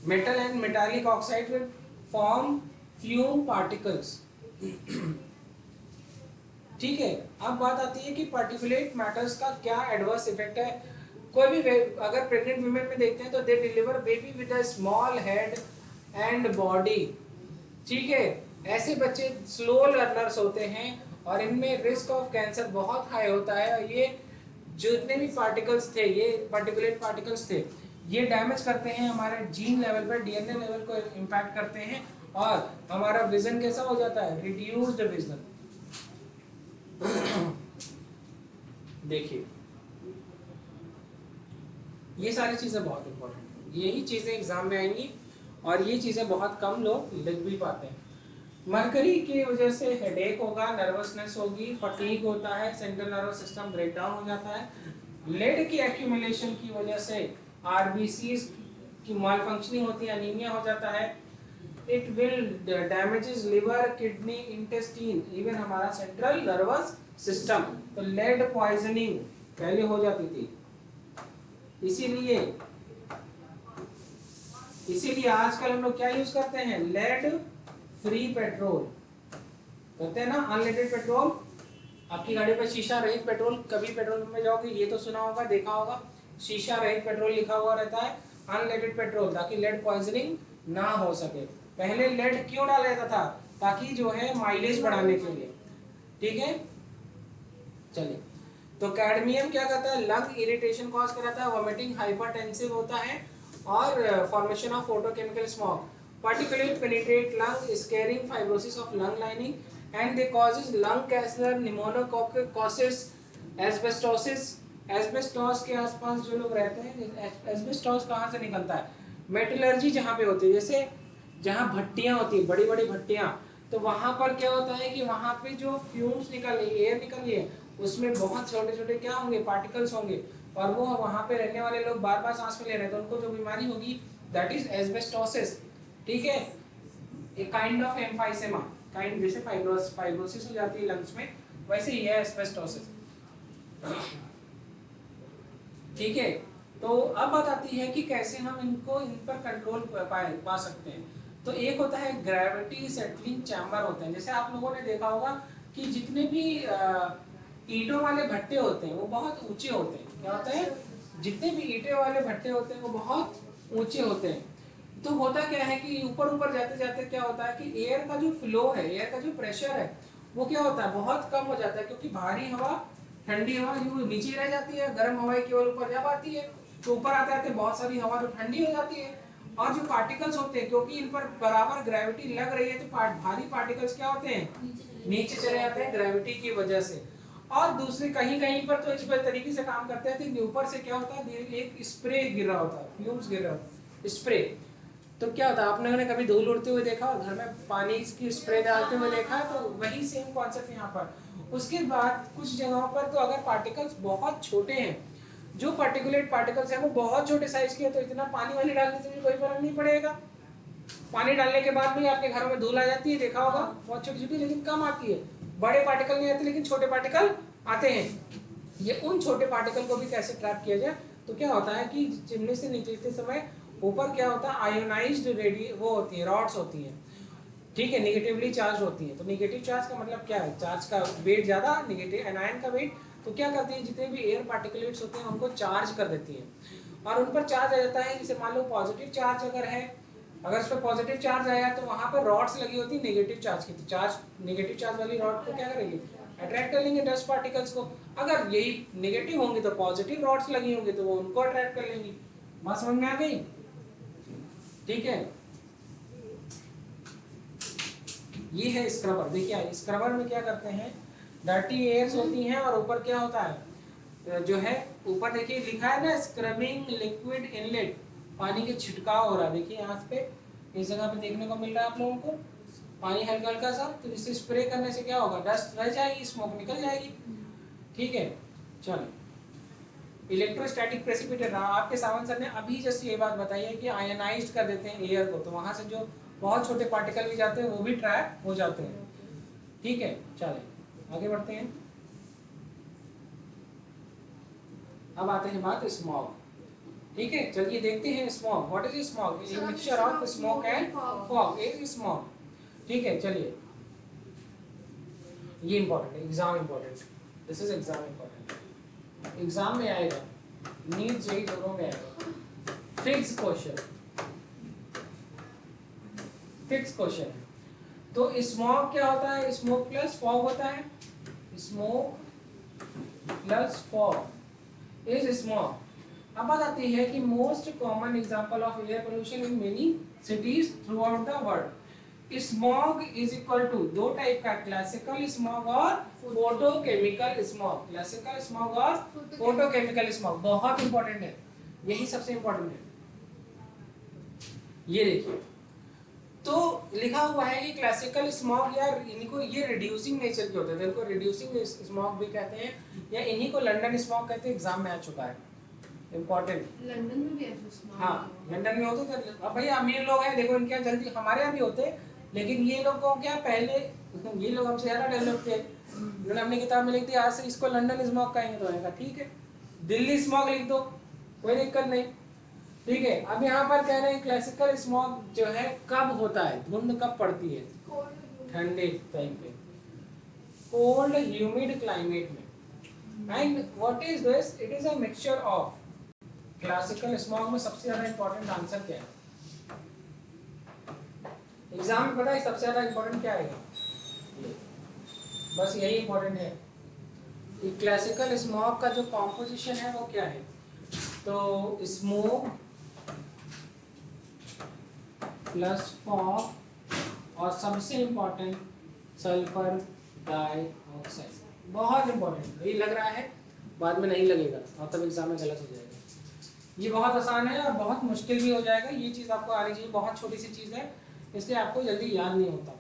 Metal and metallic oxide will form fume particles. ठीक है, अब बात आती है कि पार्टिकुलेट मैटर्स का क्या एडवर्स इफेक्ट है। कोई भी अगर प्रेग्नेंट वुमेन में देखते हैं तो दे deliver baby with a small head and body. ठीक है, ऐसे बच्चे स्लो लर्नर्स होते हैं और इनमें रिस्क ऑफ कैंसर बहुत हाई होता है। और ये जितने भी पार्टिकल्स थे, ये पार्टिकुलेट पार्टिकल्स थे, ये डैमेज करते हैं हमारे जीन लेवल पर, डीएनए लेवल को इम्पैक्ट करते हैं और हमारा विजन कैसा हो जाता है, रिड्यूस्ड विजन। देखिए ये सारी चीजें बहुत इंपॉर्टेंट है, यही चीजें एग्जाम में आएंगी और ये चीजें बहुत कम लोग लिख भी पाते हैं। मरकरी की वजह से हेडेक होगा, नर्वसनेस होगी, फटीग होता है, central nervous system break down हो जाता है। लेड की एक्यूमुलेशन की वजह से आरबीसीज की मालफंक्शनिंग होती है, एनीमिया हो जाता है। It will damages liver, kidney, intestine, even हमारा सेंट्रल नर्वस सिस्टम। तो लेड पॉइजनिंग पहले हो जाती थी, इसीलिए आजकल हम लोग क्या यूज करते हैं, लेड फ्री पेट्रोल करते हैं ना, अनलेडेड पेट्रोल। आपकी गाड़ी पर शीशा रहित पेट्रोल, कभी पेट्रोल पंप में जाओगे ये तो सुना होगा, देखा होगा, शीशा रहित पेट्रोल लिखा हुआ रहता है, अनलेडेड पेट्रोल, ताकि लेड पॉइजनिंग ना हो सके। पहले लेड क्यों डाला जाता था, ताकि जो है माइलेज बढ़ाने के लिए। ठीक है, चलिए, तो कैडमियम क्या करता है, लंग इरिटेशन कॉज कराता है, वोमिटिंग, हाइपरटेंसिव होता है और formation of photochemical smog. Particulate penetrate lung, scarring, fibrosis of lung lining and they causes lung cancer, pneumoconiosis, asbestosis. Asbestos के आसपास जो लोग रहते हैं, एस्बेस्टोस कहाँ से निकलता है, मेटलर्जी जहाँ पे होती है, जैसे जहाँ भट्टियाँ होती है, बड़ी बड़ी भट्टियाँ, तो वहाँ पर क्या होता है कि वहाँ पे जो फ्यूम्स निकल रही है, एयर निकल रही है, उसमें बहुत छोटे छोटे क्या होंगे, पार्टिकल्स होंगे, और वो वहाँ पे रहने वाले लोग बार बार सांस में ले रहे हैं, तो उनको जो बीमारी होगी दैट इज एस्बेस्टोसिस। ठीक है, एक काइंड ऑफ एम्फाइसेमा, काइंड जैसे फाइब्रोसिस हो जाती है लंग्स में, वैसे ही है एस्बेस्टोसिस। ठीक है, तो अब बात आती है कि कैसे हम इन पर कंट्रोल पा सकते हैं। तो एक होता है ग्रेविटी सेटलिंग चैम्बर होते हैं, जैसे आप लोगों ने देखा होगा कि जितने भी ईंटों वाले भट्टे होते हैं वो बहुत ऊंचे होते हैं। क्या होते हैं, जितने भी ईंटे वाले भट्टे होते हैं वो बहुत ऊंचे होते हैं। तो होता क्या है कि ऊपर ऊपर जाते जाते क्या होता है कि एयर का जो फ्लो है, एयर का जो प्रेशर है, वो क्या होता है, बहुत कम हो जाता है, क्योंकि भारी हवा, ठंडी हवा जो नीचे रह जाती है, गर्म हवा केवल ऊपर जा पाती है। तो ऊपर आते आते बहुत सारी हवा जो ठंडी हो जाती है, और जो पार्टिकल्स होते हैं, क्योंकि इन पर बराबर ग्रेविटी लग रही है, तो भारी पार्टिकल्स क्या होते हैं, नीचे चले जाते हैं ग्रेविटी की वजह से। और दूसरे कहीं कहीं पर तो इस तरीके से काम करते हैं कि ऊपर से क्या होता है, एक स्प्रे गिर रहा होता है, फ्यूम्स गिर रहा होता है, स्प्रे। तो क्या होता है, आपने कभी धूल उड़ते हुए देखा और घर में पानी की स्प्रे डालते हुए देखा है, तो वही सेम कॉन्सेप्ट यहाँ पर। उसके बाद कुछ जगहों पर तो अगर पार्टिकल्स बहुत छोटे हैं, जो पार्टिकुलेट पार्टिकल्स हैं वो बहुत छोटे साइज के हैं, तो इतना पानी वाली डालने से भी कोई फर्क नहीं पड़ेगा। पानी डालने के बाद भी आपके घरों में धूल आ जाती है, देखा होगा, बहुत छोटी छोटी लेकिन कम आती है। बड़े पार्टिकल नहीं आते लेकिन छोटे पार्टिकल आते हैं। ये उन छोटे पार्टिकल को भी कैसे ट्रैप किया जाए, तो क्या होता है कि चिमनी से निकलते समय ऊपर क्या होता है, आयोनाइज्ड वो होती है, रॉड्स होती हैं। ठीक है, निगेटिवली चार्ज होती है। तो निगेटिव चार्ज का मतलब क्या है, चार्ज का वेट ज्यादा, निगेटिव एनायन का वेट, तो क्या करती है, जितने भी एयर पार्टिकुलेट्स होते हैं उनको चार्ज कर देती है, और उन पर चार्ज आ जाता है। जैसे मान लो पॉजिटिव चार्ज अगर है, अगर उस पर पॉजिटिव चार्ज आया तो वहां पर रॉड्स लगी होती है नेगेटिव चार्ज की, तो चार्ज नेगेटिव चार्ज वाली रॉड को क्या करेगी, अट्रैक्ट कर लेंगे डस्ट पार्टिकल्स को। अगर यही नेगेटिव होंगे तो पॉजिटिव रॉड्स लगी होंगी तो वो उनको अट्रैक्ट कर लेंगी। बात समझ में आ गई? ठीक है, ये है स्क्रबर। देखिए स्क्रबर में क्या करते हैं, डर्टी एयर्स होती हैं और ऊपर क्या होता है, जो है ऊपर देखिए लिखा है ना, स्क्रबिंग लिक्विड इनलेट पानी के छिड़काव हो रहा है, देखिए यहाँ पे इस जगह पे देखने को मिल रहा है आप लोगों को पानी हल्का हल्का सा, तो इससे स्प्रे करने से क्या होगा, डस्ट रह जाएगी, स्मोक निकल जाएगी। ठीक है, चलो इलेक्ट्रोस्टैटिक प्रेसिपिटेटर, आपके सावन सर ने अभी जस्ट ये बात बताई है कि आयनाइज्ड कर देते हैं एयर को, तो वहां से जो बहुत छोटे पार्टिकल भी जाते हैं वो भी ट्रैप हो जाते हैं। ठीक है, चले आगे बढ़ते हैं। अब आते हैं बात स्मॉग। ठीक है, चलिए देखते हैं smog. What is smog? A mixture of smoke and fog is smog. ठीक है, चलिए ये इंपॉर्टेंट है, exam important, this is exam important, exam में आएगा, नीट जेईई दोनों में आएगा। फिक्स क्वेश्चन, फिक्स क्वेश्चन है। तो स्मॉग क्या होता है? स्मोक प्लस फॉग होता है, smoke plus fog is smog. अब बात आती है कि most common example of air pollution in many cities throughout the world. Smog is equal to दो टाइप का, क्लासिकल स्मॉग और फोटोकेमिकल स्मॉग। क्लासिकल स्मॉग और फोटोकेमिकल स्मॉग बहुत इंपॉर्टेंट है, यही सबसे इंपॉर्टेंट है। ये देखिए, तो लिखा हुआ है कि क्लासिकल स्मॉग या इनको ये रिड्यूसिंग नेचर के होते हैं, इनको रिड्यूसिंग स्मॉग भी कहते हैं, या इन्हीं को लंदन स्मॉग कहते हैं। एग्जाम में आ चुका है, इम्पोर्टेंट। लंदन में भी ऐसे स्मॉग? हाँ, लंदन में होते थे। अब भैया अमीर लोग हैं, देखो इनके यहाँ जल्दी, हमारे यहाँ भी होते, लेकिन ये लोग को क्या पहले, ये लोग हमसे ज़्यादा डेवलप थे, उन्होंने अपनी किताब में लिख दिया आज से इसको लंदन स्मॉग कहेंगे, तो आएगा ठीक है। दिल्ली स्मॉग लिख दो, कोई दिक्कत नहीं। ठीक है, अब यहाँ पर कह रहे हैं क्लासिकल स्मॉग जो है कब होता है, धुंध कब पड़ती है? ठंडे टाइम पे, कोल्ड ह्यूमिड क्लाइमेट में। And what is this? It is a mixture of. Classical smog में सबसे ज्यादा इंपॉर्टेंट आंसर क्या है एग्जाम में? पता है सबसे ज्यादा इंपॉर्टेंट क्या आएगा? बस यही इंपॉर्टेंट है कि क्लासिकल स्मॉग का जो कॉम्पोजिशन है वो क्या है। तो स्मोक प्लस फॉग और सबसे इंपॉर्टेंट सल्फर डाइऑक्साइड। बहुत इंपॉर्टेंट, ये लग रहा है बाद में नहीं लगेगा और तब एग्जाम में गलत हो जाएगा। ये बहुत आसान है और बहुत मुश्किल भी हो जाएगा, ये चीज़ आपको आनी चाहिए, बहुत छोटी सी चीज़ है इसलिए आपको जल्दी याद नहीं होता।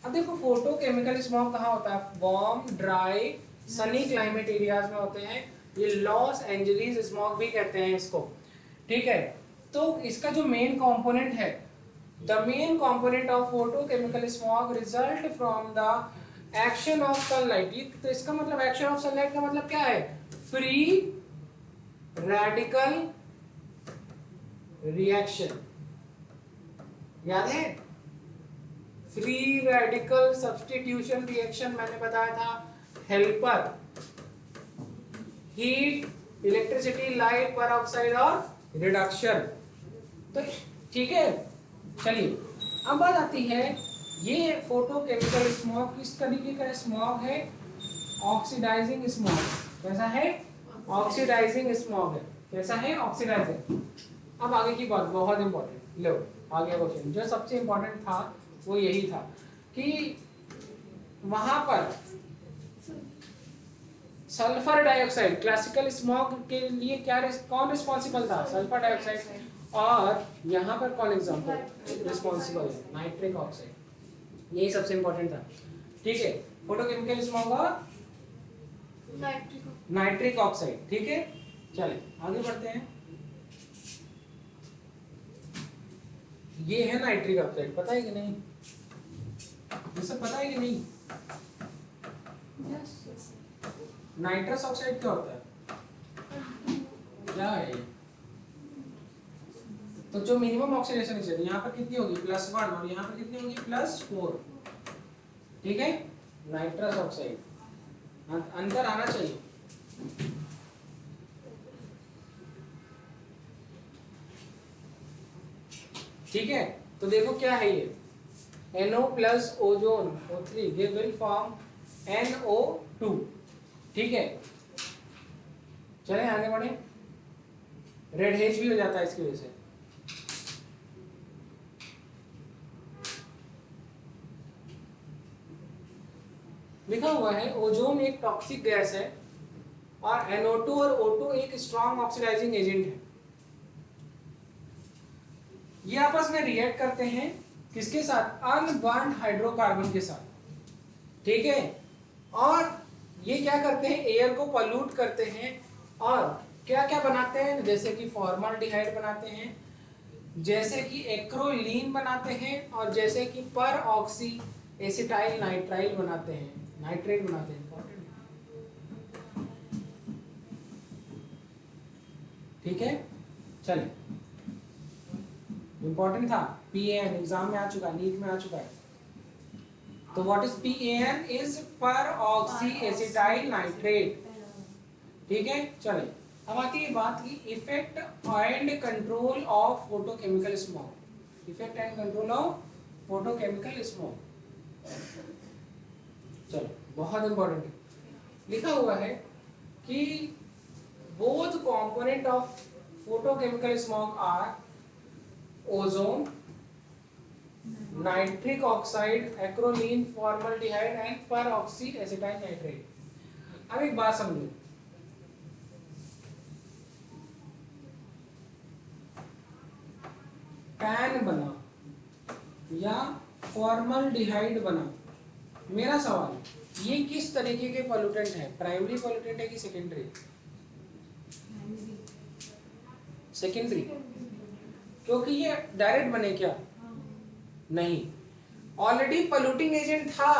अब देखो फोटो केमिकल स्मॉग कहाँ होता है? Warm dry sunny climate areas में होते हैं, ये लॉस एंजलिस स्मॉग भी कहते हैं इसको। ठीक है, तो इसका जो मेन कंपोनेंट है, the main component of photochemical smog result from the action of sunlight. तो इसका मतलब एक्शन ऑफ सनलाइट का मतलब क्या है? फ्री रेडिकल रिएक्शन, याद है? फ्री रेडिकल सब्स्टिट्यूशन रिएक्शन मैंने बताया था, helper, heat, electricity, light, peroxide और रिडक्शन। तो ठीक है, चलिए अब बात आती है, ये फोटोकेमिकल स्मॉग किस तरीके का स्मॉग है? Oxidising smog. कैसा है? ऑक्सीडाइजिंग स्मॉग है। कैसा है? ऑक्सीडाइजिंग। अब आगे की बात बहुत इंपॉर्टेंट, लो आगे क्वेश्चन जो सबसे इंपॉर्टेंट था वो यही था कि वहां पर सल्फर डाइऑक्साइड, क्लासिकल स्मॉग के लिए क्या कौन रिस्पॉन्सिबल था? Sulphur dioxide. और यहाँ पर कौन एग्जाम्पल रिस्पॉन्सिबल है? Nitric oxide. यही सबसे इंपॉर्टेंट था। ठीक है, फोटोकेमिकल स्मॉग और नाइट्रिक ऑक्साइड। ठीक है, चले आगे बढ़ते हैं। ये है नाइट्रिक ऑक्साइड, पता है कि नहीं? ये सब पता है कि नहीं? नाइट्रस ऑक्साइड क्या होता है? क्या है ये? तो जो मिनिमम ऑक्सीडेशन है यहाँ पर कितनी होगी? +1, और यहाँ पर कितनी होगी? +4। ठीक है, नाइट्रस ऑक्साइड, अंतर आना चाहिए। ठीक है, तो देखो क्या है ये, NO plus ozone O3 they will form NO2। ठीक है, चले आगे बढ़े। रेड हेज भी हो जाता है इसकी वजह से। लिखा हुआ है ओजोन एक टॉक्सिक गैस है और NO2 और O2 एक स्ट्रॉन्ग ऑक्सीडाइजिंग एजेंट है। ये आपस में रिएक्ट करते हैं किसके साथ? अनबर्न्ड हाइड्रोकार्बन के साथ, ठीक है। और ये क्या करते हैं? एयर को पॉल्यूट करते हैं और क्या क्या बनाते हैं? जैसे कि फॉर्मल्डिहाइड बनाते हैं, जैसे कि एक्रोलीन बनाते हैं, और जैसे कि पर ऑक्सी एसिटाइल नाइट्राइल बनाते हैं, नाइट्रेट बनाते हैं। ठीक है, चलिए, इंपॉर्टेंट था। PAN एग्जाम में आ चुका, नीट में आ चुका है। तो व्हाट इज PAN? इज पर ऑक्सी एसिटाइल नाइट्रेट, ठीक है। चलिए, अब आती है बात की effect and control of photochemical smoke. Effect and control of photochemical smoke, चलो बहुत इंपॉर्टेंट लिखा हुआ है कि both component of photochemical smoke are ozone, nitric oxide, acrolein, formaldehyde and peroxyacetyl nitrate। अब एक बात समझो, पैन बना या फॉर्मल्डिहाइड बना, मेरा सवाल, ये किस तरीके के पोल्यूटेंट है? प्राइमरी पोल्यूटेंट है कि सेकेंडरी? सेकेंडरी, क्योंकि ये डायरेक्ट बने क्या? नहीं, ऑलरेडी पोल्यूटिंग एजेंट था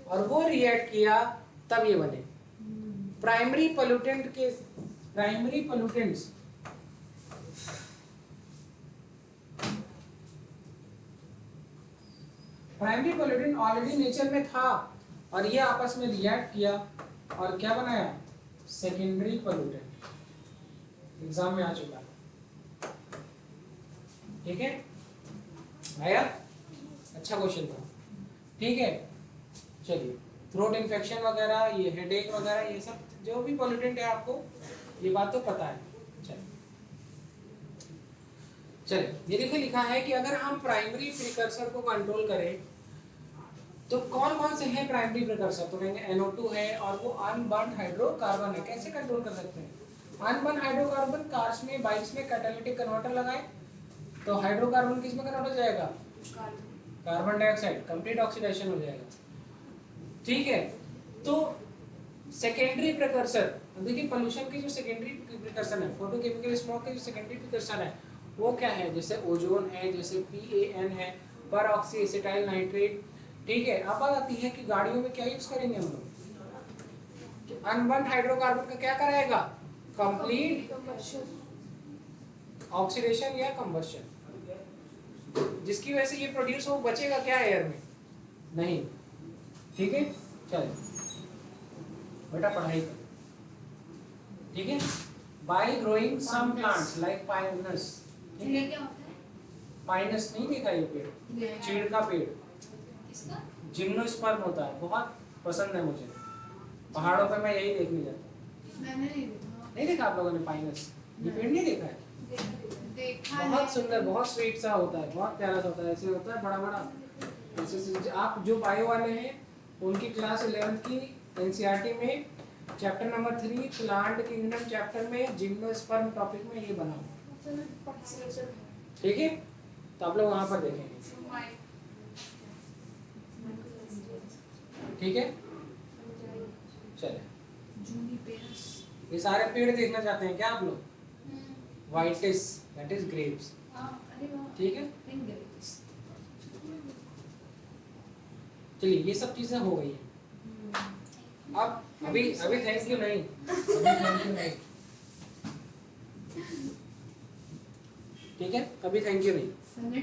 और वो रिएक्ट किया तब ये बने। प्राइमरी पोल्यूटेंट के primary pollutants primary pollutant already nature में था और ये आपस में रिएक्ट किया और क्या बनाया? Secondary pollutant. एग्जाम में आ चुका है, ठीक है, आया? अच्छा क्वेश्चन था, ठीक है। चलिए, थ्रोट इन्फेक्शन वगैरह, ये हेडेक वगैरह, ये सब जो भी पोल्यूटेंट है आपको ये बात तो पता है। चलिए, ये देखो लिखा है कि अगर हम प्राइमरी प्रिकर्सर को कंट्रोल करें तो कौन कौन से हैं प्राइमरी प्रिकर्सर? तो कहेंगे NO2 है और वो अनबर्न्ड हाइड्रोकार्बन है। कैसे कंट्रोल कर सकते हैं? अनबर्न्ड हाइड्रोकार्बन, कार्स में बाइक्स में कैटालिटिक कन्वर्टर लगाए तो हाइड्रोकार्बन किस में कन्वर्ट हो जाएगा? कार्बन डाइऑक्साइड, कंप्लीट ऑक्सीडेशन हो जाएगा, ठीक है। तो सेकेंडरी प्रिकर्सर, देखिए पोल्यूशन के जो सेकेंडरी प्रिकर्सर है, फोटोकेमिकल स्मोक के जो सेकेंडरी प्रिकर्सर है वो क्या है? जैसे ओजोन है, जैसे PAN है, पर ऑक्सी एसिटाइल नाइट्रेट, ठीक है। अब बात आती है कि गाड़ियों में क्या यूज करेंगे हम लोग? अनबर्न्ड हाइड्रोकार्बन का क्या कराएगा? कंप्लीट ऑक्सीडेशन या कंबशन, जिसकी वजह से ये प्रोड्यूस हो, बचेगा क्या एयर में? नहीं, ठीक है। चलो बेटा पढ़ाई कर, ठीक है। By growing some plants like pinus, pinus नहीं देखा ये पेड़? चीड़ का पेड़, जिम्नोस्पर्म होता है, बहुत पसंद है मुझे, पहाड़ों पे मैं यही देखने जाता हूँ। मैंने नहीं देखा आप लोगों ने पाइनस? ये पेड़ नहीं देखा है? देखा बहुत सुंदर, बहुत स्वीट सा होता है, बहुत प्यारा सा होता है, ऐसे होता है बड़ा बड़ा ऐसे। आप जो बायो वाले हैं उनकी क्लास 11th की NCERT में chapter number 3 plant kingdom chapter में जिम्नोस्पर्म टॉपिक में ये बना हुआ, ठीक है। तो आप लोग वहां पर देखेंगे, ठीक है। चलिए, ये सारे पेड़ देखना चाहते हैं क्या आप लोग? वाइटिस, दैट इज ग्रेप्स, ठीक है। चलिए, ये सब चीजें हो गई हैं। अब अभी थैंक यू नहीं, अभी थैंक यू नहीं, ठीक है, अभी थैंक यू नहीं।